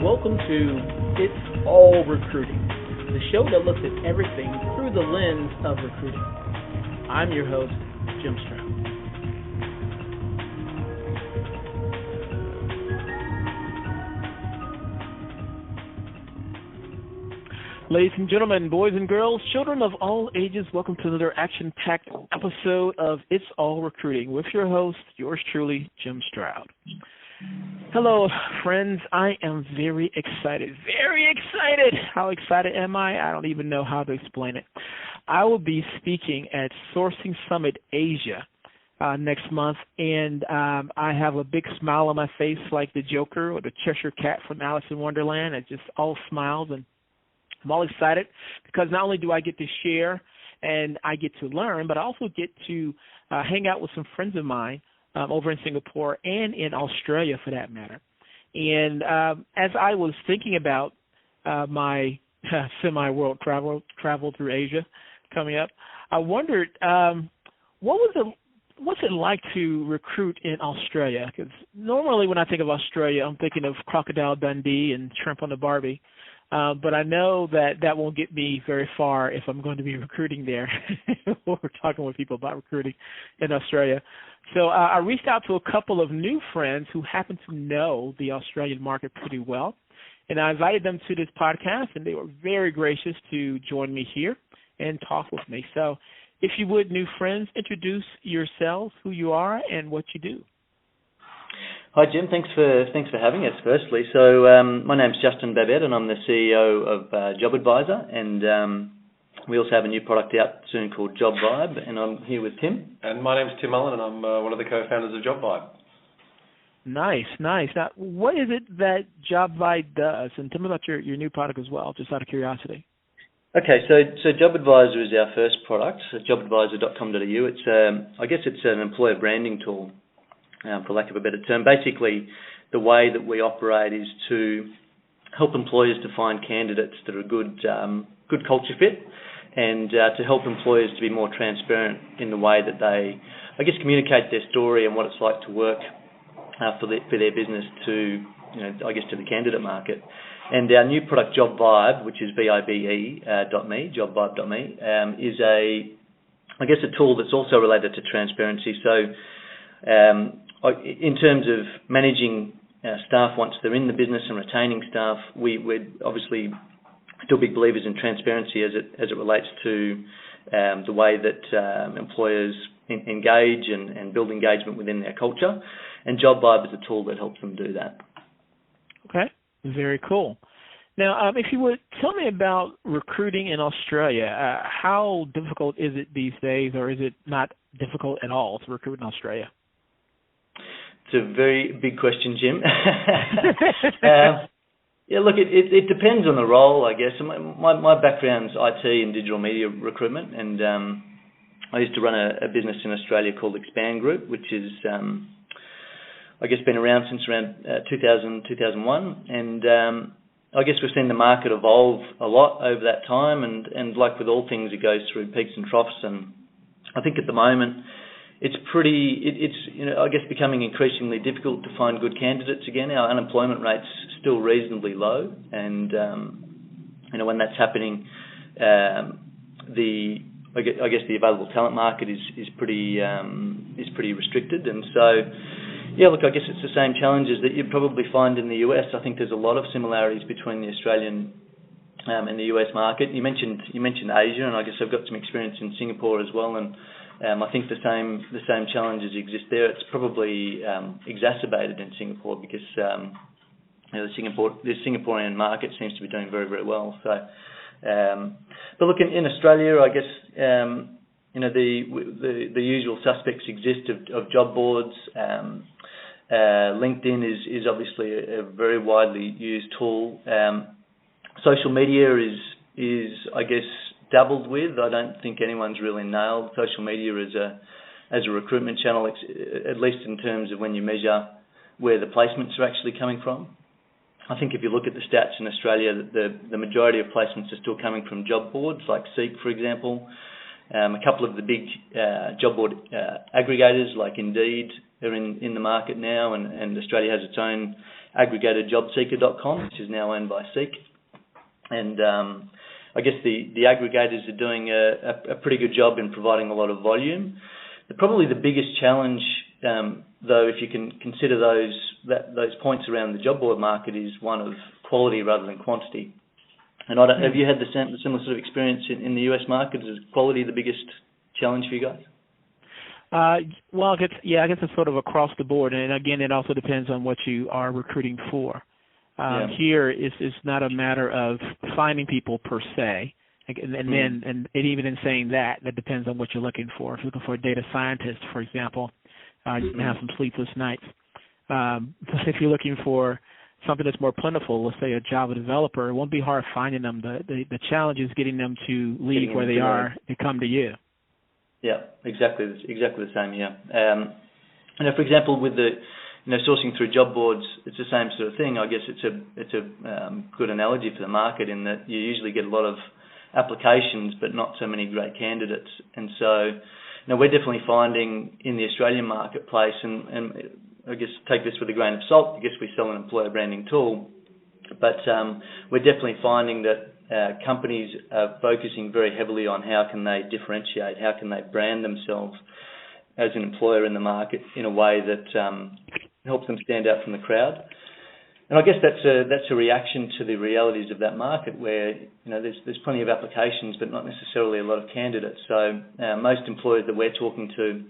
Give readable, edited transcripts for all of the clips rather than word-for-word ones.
Welcome to It's All Recruiting, the show that looks at everything through the lens of recruiting. I'm your host, Jim Stroud. Ladies and gentlemen, boys and girls, children of all ages, welcome to another action-packed episode of It's All Recruiting with your host, yours truly, Jim Stroud. Hello, friends. I am very excited. Very excited. How excited am I? I don't even know how to explain it. I will be speaking at Sourcing Summit Asia next month, and I have a big smile on my face like the Joker or the Cheshire Cat from Alice in Wonderland. It's just all smiles, and I'm all excited because not only do I get to share and I get to learn, but I also get to hang out with some friends of mine over in Singapore and in Australia, for that matter. And as I was thinking about my semi-world travel through Asia coming up, I wondered what's it like to recruit in Australia? Because normally when I think of Australia, I'm thinking of Crocodile Dundee and Shrimp on the Barbie. But I know that won't get me very far if I'm going to be recruiting there or talking with people about recruiting in Australia. So I reached out to a couple of new friends who happen to know the Australian market pretty well, and I invited them to this podcast, and they were very gracious to join me here and talk with me. So if you would, new friends, introduce yourselves, who you are, and what you do. Hi Jim, thanks for having us. Firstly, so my name's Justin Babette, and I'm the CEO of Job Advisor, and we also have a new product out soon called Job Vibe, and I'm here with Tim. And my name's Tim Mullen, and I'm one of the co-founders of Job Vibe. Nice. Now, what is it that Job Vibe does? And tell me about your new product as well, just out of curiosity. Okay, so Job Advisor is our first product, jobadvisor.com.au. It's an employer branding tool, for lack of a better term. Basically, the way that we operate is to help employers to find candidates that are a good culture fit, and to help employers to be more transparent in the way that they, communicate their story and what it's like to work for their business to the candidate market. And our new product, Job Vibe, which is vibe.me, jobvibe.me, is a tool that's also related to transparency. So in terms of managing staff once they're in the business and retaining staff, we're obviously still big believers in transparency as it relates to the way that employers engage and build engagement within their culture. And Job Vibe is a tool that helps them do that. Okay, very cool. Now, if you would, tell me about recruiting in Australia. How difficult is it these days, or is it not difficult at all to recruit in Australia? It's a very big question, Jim. Yeah, look, it depends on the role, I guess. My background's IT and digital media recruitment, and I used to run a business in Australia called Expand Group, which is, been around since around 2000, 2001, and we've seen the market evolve a lot over that time, and like with all things, it goes through peaks and troughs, and I think at the moment it's becoming increasingly difficult to find good candidates again. Our unemployment rate's still reasonably low, and when that's happening, the available talent market is pretty restricted, and so it's the same challenges that you'd probably find in the US. I think there's a lot of similarities between the Australian and the US market. You mentioned Asia, and I guess I've got some experience in Singapore as well, and I think the same challenges exist there. It's probably exacerbated in Singapore because the Singaporean market seems to be doing very, very well. So, but look, in Australia, I guess the usual suspects exist of job boards. LinkedIn is obviously a very widely used tool. Social media is dabbled with. I don't think anyone's really nailed social media as a recruitment channel, at least in terms of when you measure where the placements are actually coming from. I think if you look at the stats in Australia, the majority of placements are still coming from job boards like Seek, for example. A couple of the big job board aggregators like Indeed are in the market now, and Australia has its own aggregatedjobseeker.com, which is now owned by Seek. And I guess the aggregators are doing a pretty good job in providing a lot of volume. Probably the biggest challenge, though, if you can consider those points around the job board market, is one of quality rather than quantity. And have you had the similar sort of experience in the US market? Is quality the biggest challenge for you guys? Well, I guess it's sort of across the board, and again, it also depends on what you are recruiting for. Here, it's not a matter of finding people per se, and even in saying that depends on what you're looking for. If you're looking for a data scientist, for example, you may have some sleepless nights. But if you're looking for something that's more plentiful, let's say a Java developer, it won't be hard finding them. The challenge is getting them to leave where they are and come to you. Yeah, exactly the same. Yeah, for example, with the sourcing through job boards, it's the same sort of thing. I guess it's a good analogy for the market in that you usually get a lot of applications, but not so many great candidates. And so, we're definitely finding in the Australian marketplace, and I guess take this with a grain of salt. I guess we sell an employer branding tool, but we're definitely finding that companies are focusing very heavily on how can they differentiate, how can they brand themselves as an employer in the market in a way that helps them stand out from the crowd. And I guess that's a reaction to the realities of that market where there's plenty of applications but not necessarily a lot of candidates. So most employers that we're talking to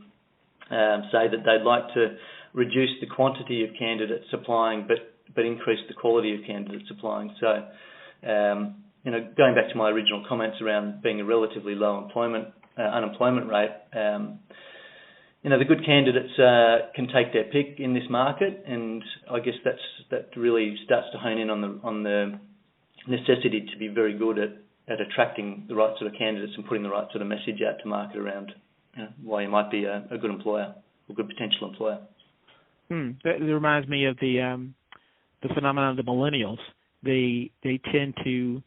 say that they'd like to reduce the quantity of candidates applying but increase the quality of candidates applying. So going back to my original comments around being a relatively low unemployment rate, the good candidates can take their pick in this market, and I guess that really starts to hone in on the necessity to be very good at attracting the right sort of candidates and putting the right sort of message out to market around why you might be a good employer, a good potential employer. That reminds me of the phenomenon of the millennials. They tend to,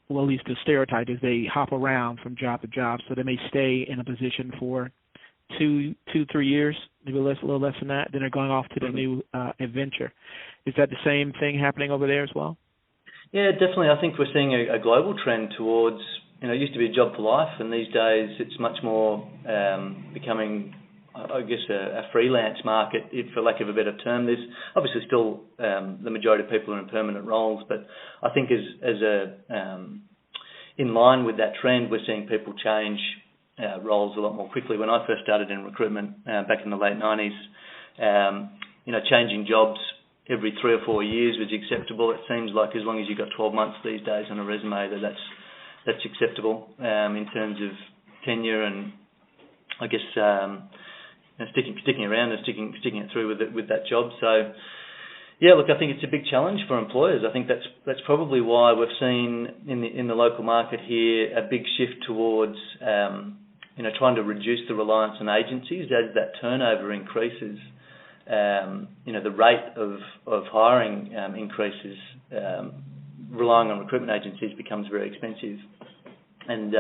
well, at least the stereotype is they hop around from job to job, so they may stay in a position for 2-3 years, maybe a little less than that. Then they're going off to the new adventure. Is that the same thing happening over there as well? Yeah, definitely. I think we're seeing a global trend towards, it used to be a job for life, and these days it's much more becoming, I guess, a freelance market, for lack of a better term. There's obviously still the majority of people are in permanent roles, but I think in line with that trend, we're seeing people change roles a lot more quickly. When I first started in recruitment back in the late 90s, changing jobs every 3 or 4 years was acceptable. It seems like as long as you've got 12 months these days on a resume, that's acceptable in terms of tenure and I guess sticking around and sticking it through with that job. So yeah, look, I think it's a big challenge for employers. I think that's probably why we've seen in the local market here a big shift towards trying to reduce the reliance on agencies as that turnover increases. The rate of hiring increases. Relying on recruitment agencies becomes very expensive. And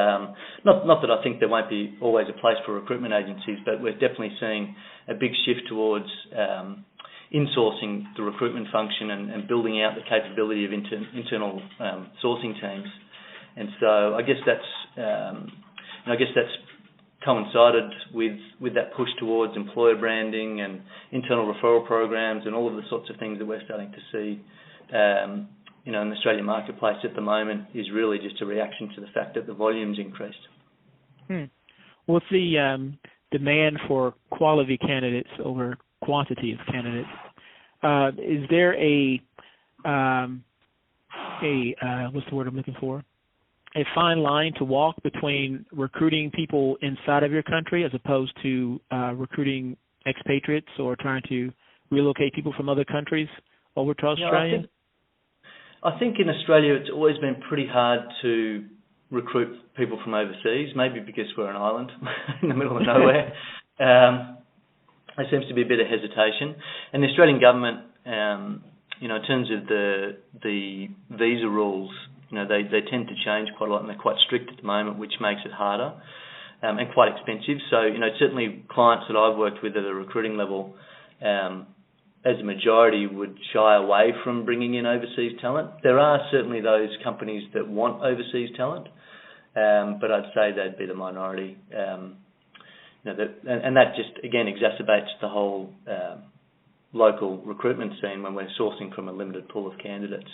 not that I think there won't be always a place for recruitment agencies, but we're definitely seeing a big shift towards insourcing the recruitment function and building out the capability of internal sourcing teams. And so I guess that's coincided with that push towards employer branding and internal referral programs and all of the sorts of things that we're starting to see in the Australian marketplace at the moment is really just a reaction to the fact that the volume's increased. What's the demand for quality candidates over quantity of candidates? Is there what's the word I'm looking for? A fine line to walk between recruiting people inside of your country as opposed to recruiting expatriates or trying to relocate people from other countries over to Australia? I think in Australia it's always been pretty hard to recruit people from overseas, maybe because we're an island in the middle of nowhere. There seems to be a bit of hesitation. And the Australian government, in terms of the visa rules, they tend to change quite a lot and they're quite strict at the moment, which makes it harder and quite expensive. So, certainly clients that I've worked with at a recruiting level, as a majority, would shy away from bringing in overseas talent. There are certainly those companies that want overseas talent, but I'd say they'd be the minority. That just, again, exacerbates the whole local recruitment scene when we're sourcing from a limited pool of candidates.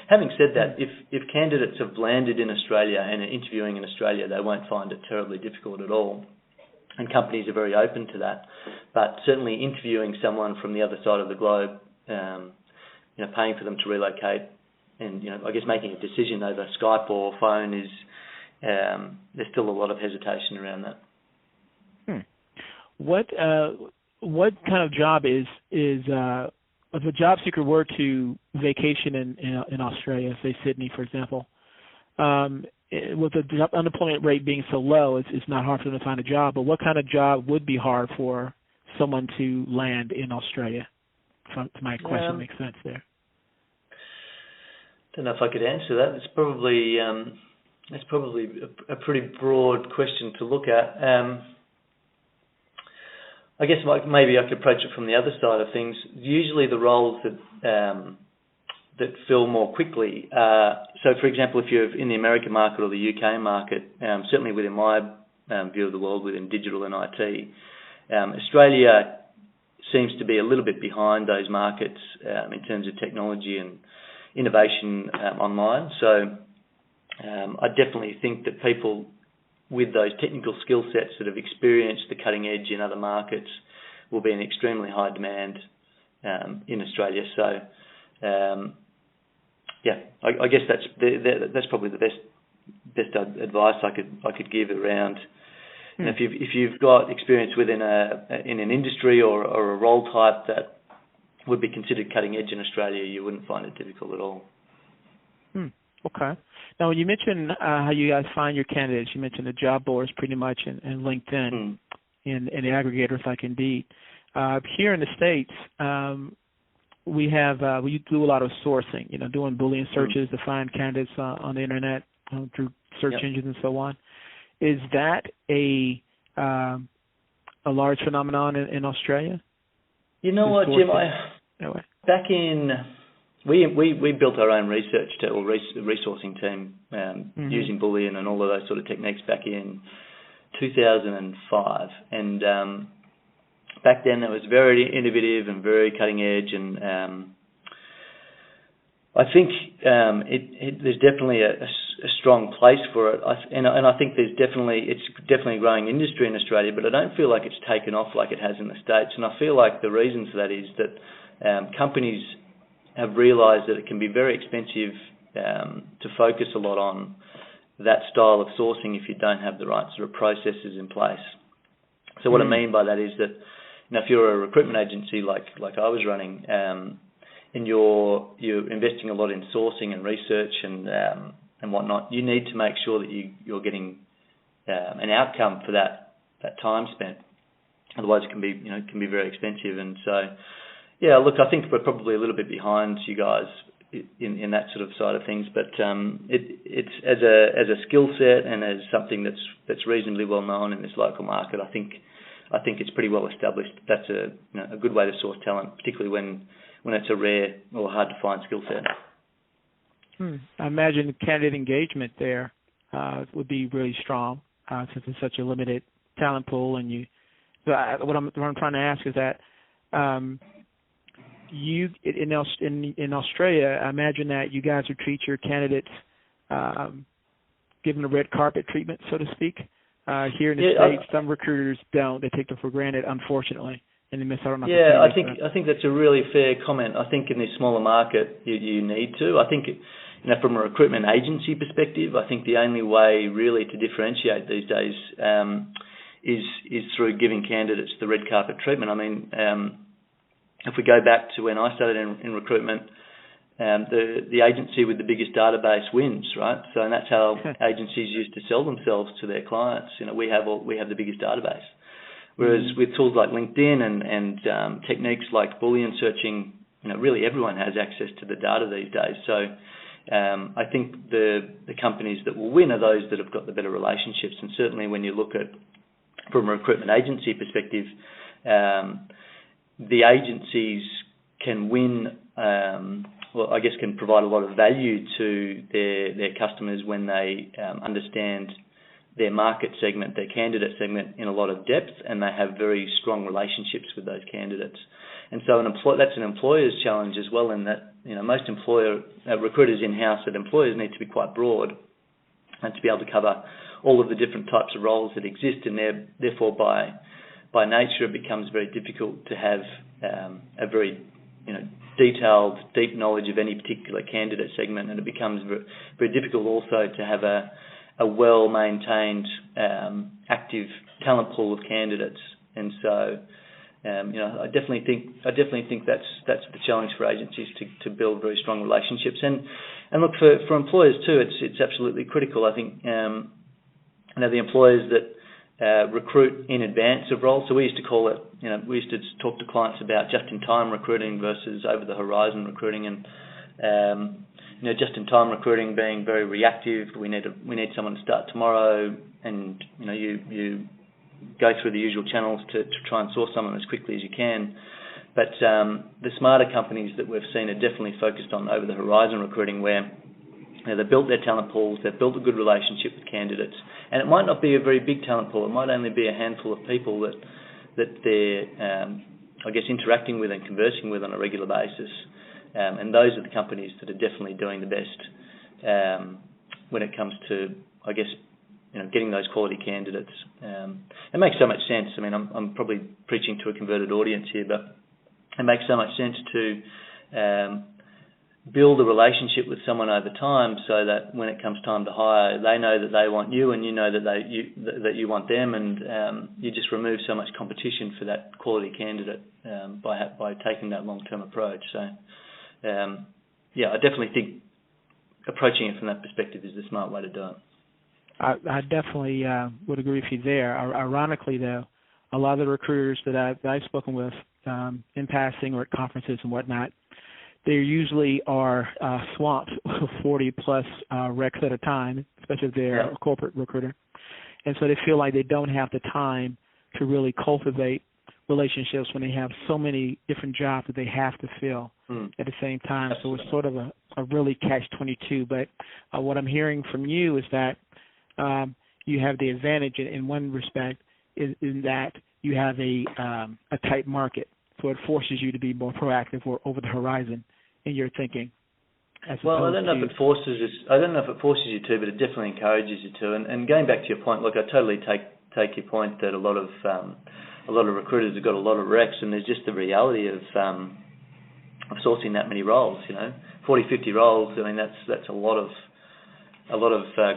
Having said that, if candidates have landed in Australia and are interviewing in Australia, they won't find it terribly difficult at all. And companies are very open to that. But certainly interviewing someone from the other side of the globe, paying for them to relocate and, I guess making a decision over Skype or phone is, there's still a lot of hesitation around that. What kind of job is if a job seeker were to vacation in Australia, say Sydney, for example, with the unemployment rate being so low, it's not hard for them to find a job. But what kind of job would be hard for someone to land in Australia? If my question makes sense there. Don't know if I could answer that. It's probably a pretty broad question to look at. I guess maybe I could approach it from the other side of things. Usually the roles that fill more quickly. So, for example, if you're in the American market or the UK market, certainly within my view of the world, within digital and IT, Australia seems to be a little bit behind those markets in terms of technology and innovation online. So I definitely think that people with those technical skill sets that have experienced the cutting edge in other markets will be in extremely high demand in Australia. So, I guess that's probably the best advice I could give around. If you've got experience within in an industry or a role type that would be considered cutting edge in Australia, you wouldn't find it difficult at all. Okay. Now, when you mentioned how you guys find your candidates, you mentioned the job boards pretty much and LinkedIn and the aggregators like Indeed. Here in the States, we do a lot of sourcing, doing Boolean searches to find candidates on the internet through search engines and so on. Is that a large phenomenon in Australia? You know what, Jim? Back in... We built our own resourcing team using Boolean and all of those sort of techniques back in 2005. And back then it was very innovative and very cutting edge. And I think there's definitely a strong place for it. And I think it's definitely a growing industry in Australia, but I don't feel like it's taken off like it has in the States. And I feel like the reason for that is that companies have realised that it can be very expensive to focus a lot on that style of sourcing if you don't have the right sort of processes in place. So what I mean by that is that if you're a recruitment agency like I was running, and you're investing a lot in sourcing and research and whatnot, you need to make sure that you're getting an outcome for that time spent. Otherwise, it can be very expensive. And so. Yeah, look, I think we're probably a little bit behind you guys in that sort of side of things, but it's as a skill set and as something that's reasonably well known in this local market. I think it's pretty well established. That's a good way to source talent, particularly when it's a rare or hard to find skill set. I imagine the candidate engagement there would be really strong since it's such a limited talent pool. And what I'm trying to ask is that. In Australia, I imagine that you guys would treat your candidates, give them a red carpet treatment, so to speak. Here in the States, some recruiters don't; they take them for granted, unfortunately, and they miss out on opportunities. I think that's a really fair comment. I think in this smaller market, you need to. I think from a recruitment agency perspective, I think the only way really to differentiate these days is through giving candidates the red carpet treatment. I mean. If we go back to when I started in recruitment, the agency with the biggest database wins, right? So, and that's how agencies used to sell themselves to their clients. We have the biggest database. Whereas with tools like LinkedIn and techniques like Boolean searching, really everyone has access to the data these days. So, I think the companies that will win are those that have got the better relationships. And certainly when you look at from a recruitment agency perspective. The agencies can win, can provide a lot of value to their customers when they understand their market segment, their candidate segment in a lot of depth, and they have very strong relationships with those candidates. And so that's an employer's challenge as well, in that most recruiters in-house at employers need to be quite broad and to be able to cover all of the different types of roles that exist, and therefore by nature it becomes very difficult to have a very detailed, deep knowledge of any particular candidate segment, and it becomes very difficult also to have a well-maintained, active talent pool of candidates. And so, I definitely think that's the challenge for agencies to build very strong relationships. And look, for employers too, it's absolutely critical. I think the employers that recruit in advance of roles. So we used to call it, we used to talk to clients about just-in-time recruiting versus over-the-horizon recruiting, and just-in-time recruiting being very reactive. We need someone to start tomorrow, and you go through the usual channels to try and source someone as quickly as you can. But the smarter companies that we've seen are definitely focused on over-the-horizon recruiting, where they've built their talent pools, they've built a good relationship with candidates, and it might not be a very big talent pool. It might only be a handful of people that they're, interacting with and conversing with on a regular basis. And those are the companies that are definitely doing the best when it comes to, getting those quality candidates. It makes so much sense. I mean, I'm probably preaching to a converted audience here, but it makes so much sense to build a relationship with someone over time, so that when it comes time to hire, they know that they want you, and you know that you want them, and you just remove so much competition for that quality candidate by taking that long-term approach. So, I definitely think approaching it from that perspective is the smart way to do it. I definitely would agree with you there. Ironically, though, a lot of the recruiters that I've spoken with in passing or at conferences and whatnot, they usually are swamped with 40-plus recs at a time, especially if they're a corporate recruiter. And so they feel like they don't have the time to really cultivate relationships when they have so many different jobs that they have to fill at the same time. So it's sort of a really catch-22. But what I'm hearing from you is that you have the advantage in one respect in that you have a tight market. So it forces you to be more proactive or over the horizon in your thinking. Well, I don't know if it forces you to, but it definitely encourages you to. And going back to your point, look, I totally take your point that a lot of recruiters have got a lot of recs, and there's just the reality of sourcing that many roles. 40, 50 roles. I mean, that's a lot of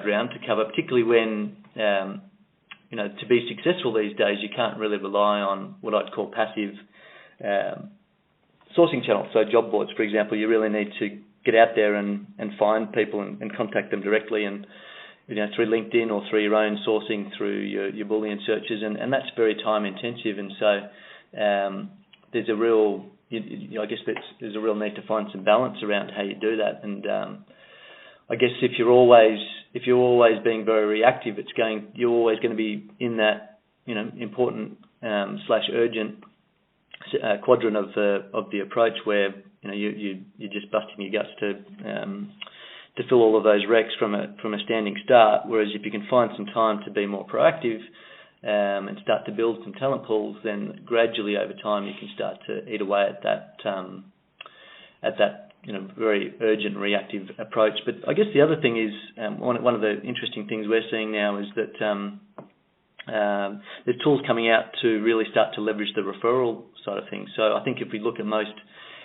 ground to cover, particularly when to be successful these days, you can't really rely on what I'd call passive sourcing channels. So job boards, for example, you really need to get out there and find people and contact them directly, and through LinkedIn or through your own sourcing through your Boolean searches, and that's very time intensive. And so there's a real there's a real need to find some balance around how you do that. And I guess if you're always being very reactive, you're always going to be in that important / urgent quadrant of the approach, where you're just busting your guts to fill all of those recs from a standing start. Whereas if you can find some time to be more proactive and start to build some talent pools, then gradually over time you can start to eat away at that very urgent reactive approach. But I guess the other thing is one of the interesting things we're seeing now is that there's tools coming out to really start to leverage the referral side of things. So I think if we look at most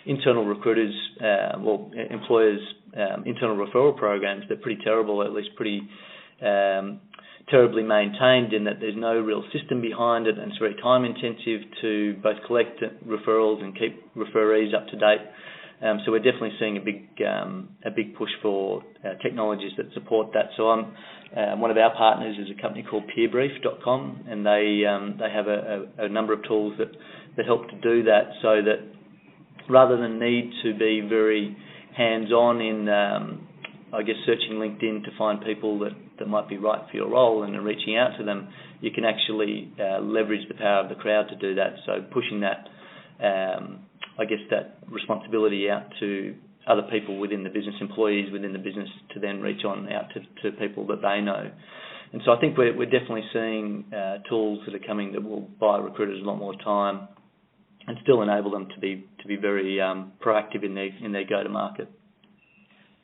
internal recruiters, employers' internal referral programs, they're pretty terrible, at least pretty terribly maintained, in that there's no real system behind it, and it's very time intensive to both collect referrals and keep referees up to date. So we're definitely seeing a big push for technologies that support that. So one of our partners is a company called peerbrief.com, and they have a number of tools that help to do that, so that rather than need to be very hands-on in, searching LinkedIn to find people that might be right for your role and reaching out to them, you can actually leverage the power of the crowd to do that. So pushing that I guess, that responsibility out to other people within the business, employees within the business, to then reach on out to people that they know. And so I think we're definitely seeing tools that are coming that will buy recruiters a lot more time and still enable them to be very proactive in their go-to-market.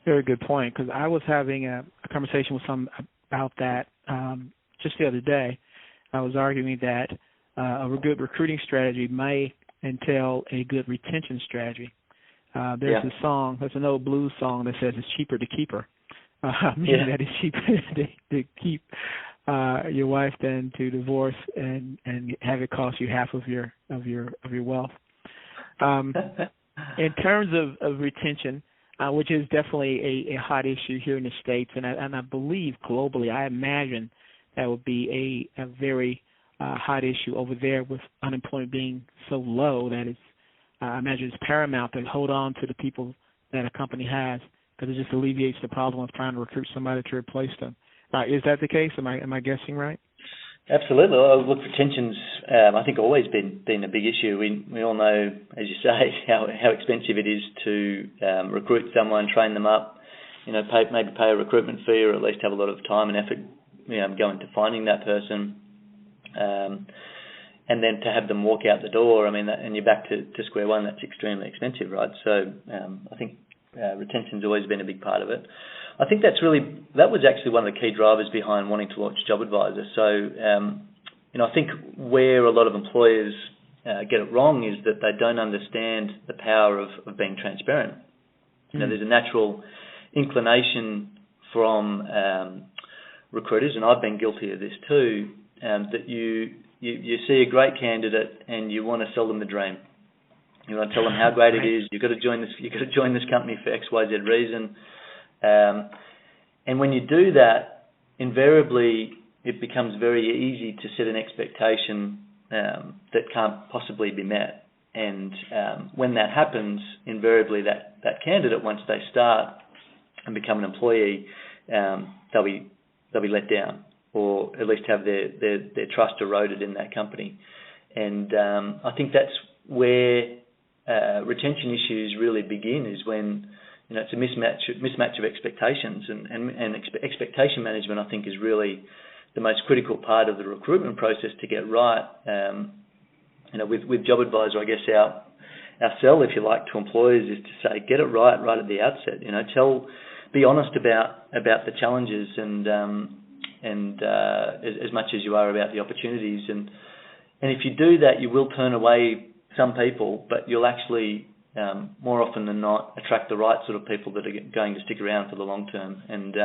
Very good point, because I was having a conversation with someone about that just the other day. I was arguing that a good recruiting strategy may entail a good retention strategy. There's a song, there's an old blues song that says it's cheaper to keep her, meaning that it's cheaper to keep your wife than to divorce and have it cost you half of your wealth. In terms of retention, which is definitely a hot issue here in the States, and I believe globally, I imagine that would be a very hot issue over there with unemployment being so low that it's, I imagine it's paramount to hold on to the people that a company has, because it just alleviates the problem of trying to recruit somebody to replace them. Is that the case? Am I guessing right? Absolutely. Well, look, retention's I think always been a big issue. We all know, as you say, how expensive it is to recruit someone, train them up, maybe pay a recruitment fee, or at least have a lot of time and effort go into finding that person. And then to have them walk out the door, and you're back to square one, that's extremely expensive, right? So I think retention's always been a big part of it. I think that was actually one of the key drivers behind wanting to launch Job Advisor. So, I think where a lot of employers get it wrong is that they don't understand the power of being transparent. There's a natural inclination from recruiters, and I've been guilty of this too, that you see a great candidate and you want to sell them the dream. You want to tell them how great it is. You've got to join this company for X, Y, Z reason. And when you do that, invariably it becomes very easy to set an expectation that can't possibly be met. And when that happens, invariably that candidate, once they start and become an employee, they'll be let down, or at least have their trust eroded in that company. And I think that's where retention issues really begin, is when it's a mismatch of expectations, and expectation management, I think, is really the most critical part of the recruitment process to get right. With Job Advisor, I guess our sell, if you like, to employers is to say, get it right at the outset. Be honest about the challenges and as much as you are about the opportunities. And if you do that, you will turn away some people, but you'll actually more often than not attract the right sort of people that are going to stick around for the long term. And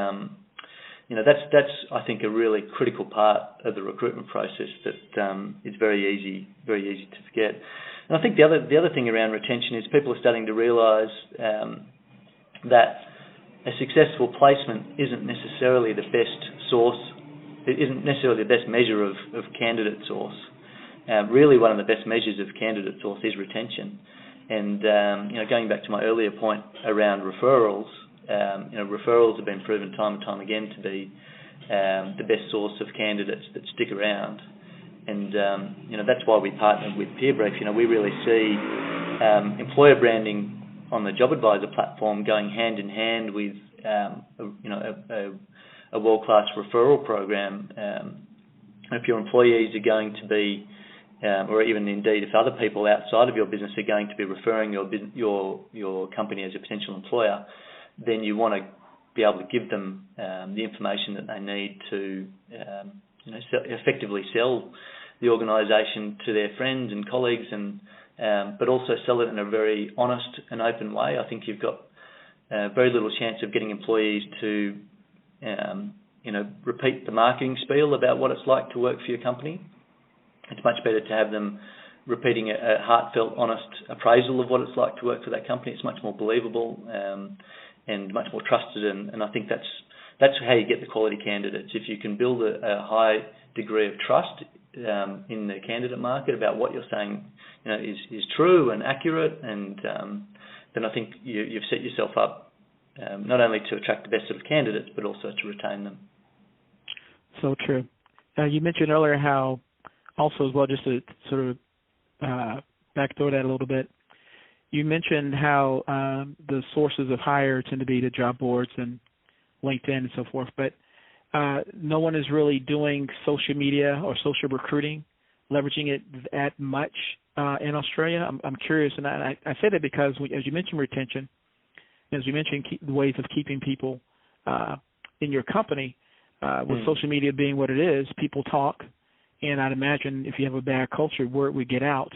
that's I think a really critical part of the recruitment process that is very easy to forget. And I think the other thing around retention is people are starting to realise that a successful placement isn't necessarily the best source. It isn't necessarily the best measure of candidate source. Really, one of the best measures of candidate source is retention. And going back to my earlier point around referrals, referrals have been proven time and time again to be the best source of candidates that stick around. And that's why we partnered with PeerBrief. We really see employer branding on the Job Advisor platform going hand in hand with a world-class referral program. If your employees are going to be, or even indeed if other people outside of your business are going to be referring your company as a potential employer, then you want to be able to give them the information that they need to effectively sell the organisation to their friends and colleagues, but also sell it in a very honest and open way. I think you've got very little chance of getting employees to repeat the marketing spiel about what it's like to work for your company. It's much better to have them repeating a heartfelt, honest appraisal of what it's like to work for that company. It's much more believable and much more trusted, and I think that's how you get the quality candidates. If you can build a high degree of trust in the candidate market about what you're saying is true and accurate, and then I think you've set yourself up not only to attract the best sort of candidates, but also to retain them. So true. You mentioned earlier how also as well, just to sort of backdoor that a little bit, you mentioned how the sources of hire tend to be the job boards and LinkedIn and so forth, but no one is really doing social media or social recruiting, leveraging it that much in Australia. I'm curious, and I say that because as you mentioned retention, as you mentioned the ways of keeping people in your company, with social media being what it is, people talk, and I'd imagine if you have a bad culture, word would get out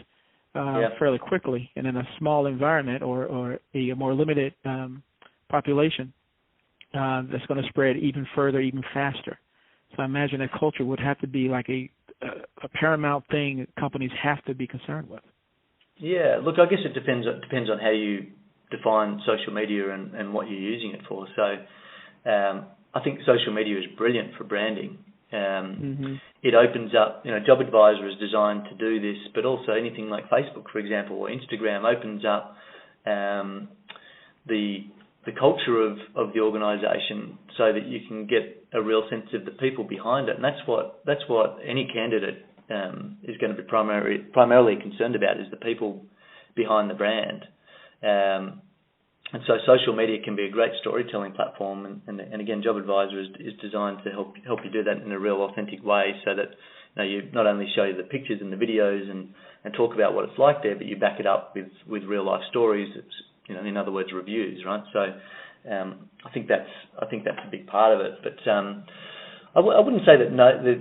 fairly quickly, and in a small environment or a more limited population, that's going to spread even further, even faster. So I imagine that culture would have to be like a paramount thing that companies have to be concerned with. Yeah, look, I guess it depends on how you define social media and what you're using it for. So I think social media is brilliant for branding. It opens up, Job Advisor is designed to do this, but also anything like Facebook, for example, or Instagram opens up the culture of the organisation so that you can get a real sense of the people behind it, and that's what any candidate is going to be primarily concerned about, is the people behind the brand. And so social media can be a great storytelling platform, and again, Job Advisor is designed to help you do that in a real authentic way, so that you not only show you the pictures and the videos and talk about what it's like there, but you back it up with real life stories. In other words, reviews, right? So I think that's a big part of it. But I wouldn't say that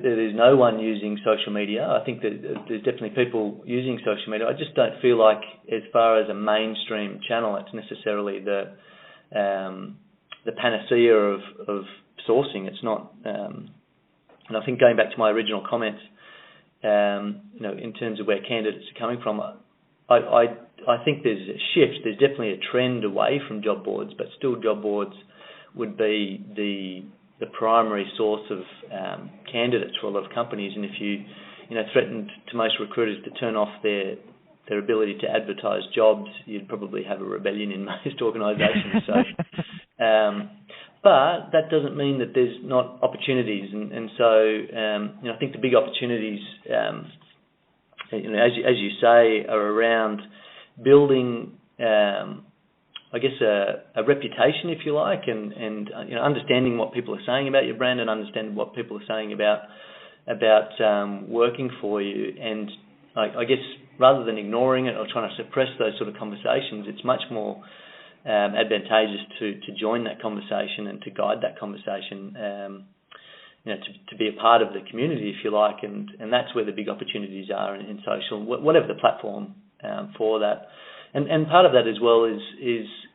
there's no one using social media. I think that there's definitely people using social media. I just don't feel like, as far as a mainstream channel, it's necessarily the panacea of sourcing. It's not. And I think going back to my original comments, in terms of where candidates are coming from, I think there's a shift. There's definitely a trend away from job boards, but still job boards would be the primary source of candidates for a lot of companies. And if you threatened to most recruiters to turn off their ability to advertise jobs, you'd probably have a rebellion in most organisations. So, but that doesn't mean that there's not opportunities. And so I think the big opportunities, as you say, are around building, I guess, a reputation, if you like, and understanding what people are saying about your brand and understanding what people are saying about working for you. And I guess rather than ignoring it or trying to suppress those sort of conversations, it's much more advantageous to join that conversation and to guide that conversation. To be a part of the community, if you like, and that's where the big opportunities are in social, whatever the platform for that. And part of that as well is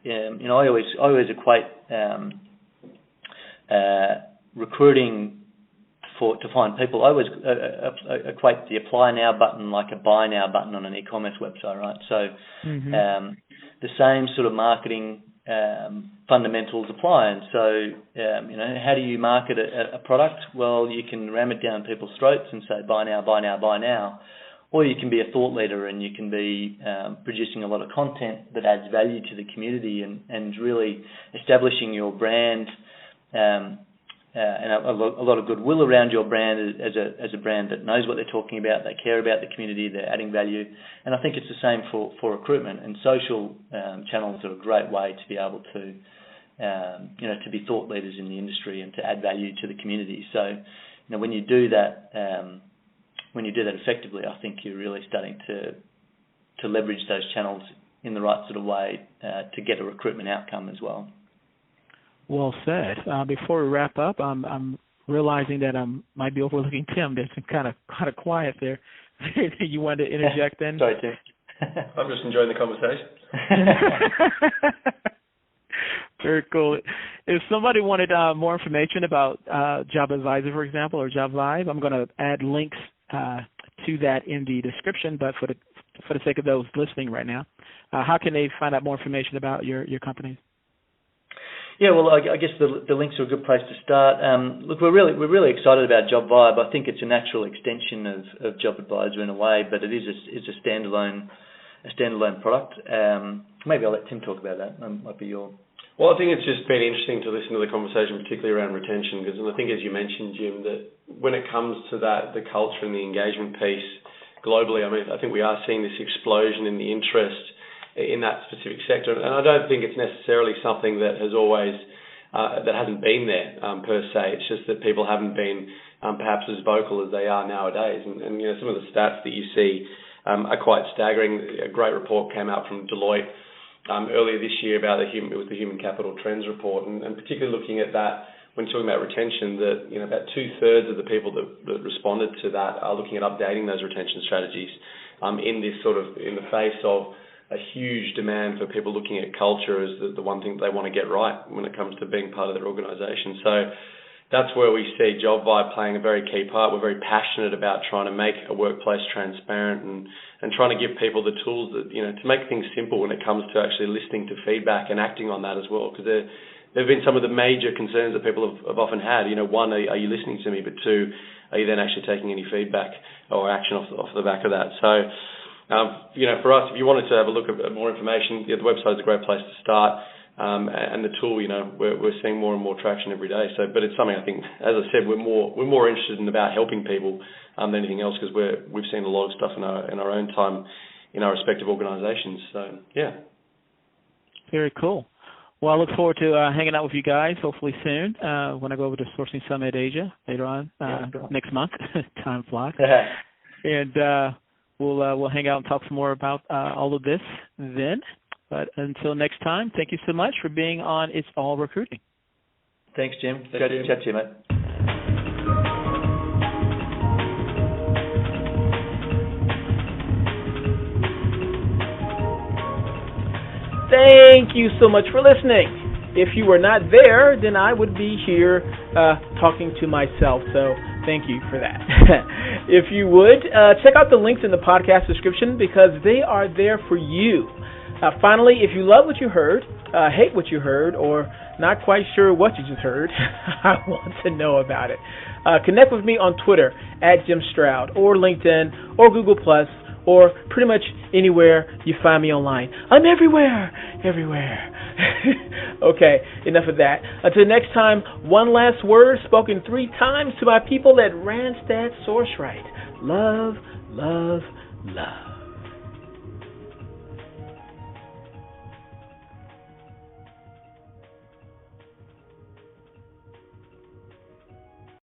I always equate recruiting to find people. I always equate the apply now button like a buy now button on an e-commerce website, right? So the same sort of marketing fundamentals apply. And so how do you market a product? Well, you can ram it down people's throats and say buy now, buy now, buy now. Or you can be a thought leader and you can be producing a lot of content that adds value to the community and really establishing your brand and a lot of goodwill around your brand as a brand that knows what they're talking about, they care about the community, they're adding value. And I think it's the same for recruitment. And social channels are a great way to be able to to be thought leaders in the industry and to add value to the community. So when you do that. When you do that effectively, I think you're really starting to leverage those channels in the right sort of way to get a recruitment outcome as well. Well said. Before we wrap up, I'm realizing that I might be overlooking Tim. There's been kind of quiet there. You wanted to interject then? Sorry, Tim. I'm just enjoying the conversation. Very cool. If somebody wanted more information about Job Advisor, for example, or Job Live, I'm going to add links to that in the description, but for the sake of those listening right now, how can they find out more information about your company? Yeah, well, I guess the links are a good place to start. Look, we're really excited about Job Vibe. I think it's a natural extension of Job Advisor in a way, but it's a standalone product. Maybe I'll let Tim talk about that. Might be your. Well, I think it's just been interesting to listen to the conversation, particularly around retention, because I think, as you mentioned, Jim, that when it comes to that, the culture and the engagement piece globally, I think we are seeing this explosion in the interest in that specific sector. And I don't think it's necessarily something that has always that hasn't been there per se. It's just that people haven't been perhaps as vocal as they are nowadays. And some of the stats that you see are quite staggering. A great report came out from Deloitte earlier this year about the Human Capital Trends report, and particularly looking at that when talking about retention, that about 2/3 of the people that responded to that are looking at updating those retention strategies in the face of a huge demand for people looking at culture as the one thing they want to get right when it comes to being part of their organisation. So that's where we see JobVibe playing a very key part. We're very passionate about trying to make a workplace transparent and trying to give people the tools that, to make things simple when it comes to actually listening to feedback and acting on that as well. Because there have been some of the major concerns that people have often had. One, are you listening to me? But two, are you then actually taking any feedback or action off the back of that? So, for us, if you wanted to have a look at more information, the website is a great place to start. And the tool, we're seeing more and more traction every day. So, but it's something I think, as I said, we're more interested in about helping people than anything else, because we've seen a lot of stuff in our own time in our respective organisations. So, yeah. Very cool. Well, I look forward to hanging out with you guys hopefully soon when I go over to Sourcing Summit Asia later on next month. Time flies. And we'll hang out and talk some more about all of this then. But until next time, thank you so much for being on It's All Recruiting. Thanks, Jim. Chat to you, mate. Thank you so much for listening. If you were not there, then I would be here talking to myself. So thank you for that. If you would, check out the links in the podcast description because they are there for you. Finally, if you love what you heard, hate what you heard, or not quite sure what you just heard, I want to know about it. Connect with me on Twitter @JimStroud or LinkedIn or Google+, or pretty much anywhere you find me online. I'm everywhere. Okay, enough of that. Until next time, one last word spoken 3 times to my people at Randstad Source Right. Love, love, love.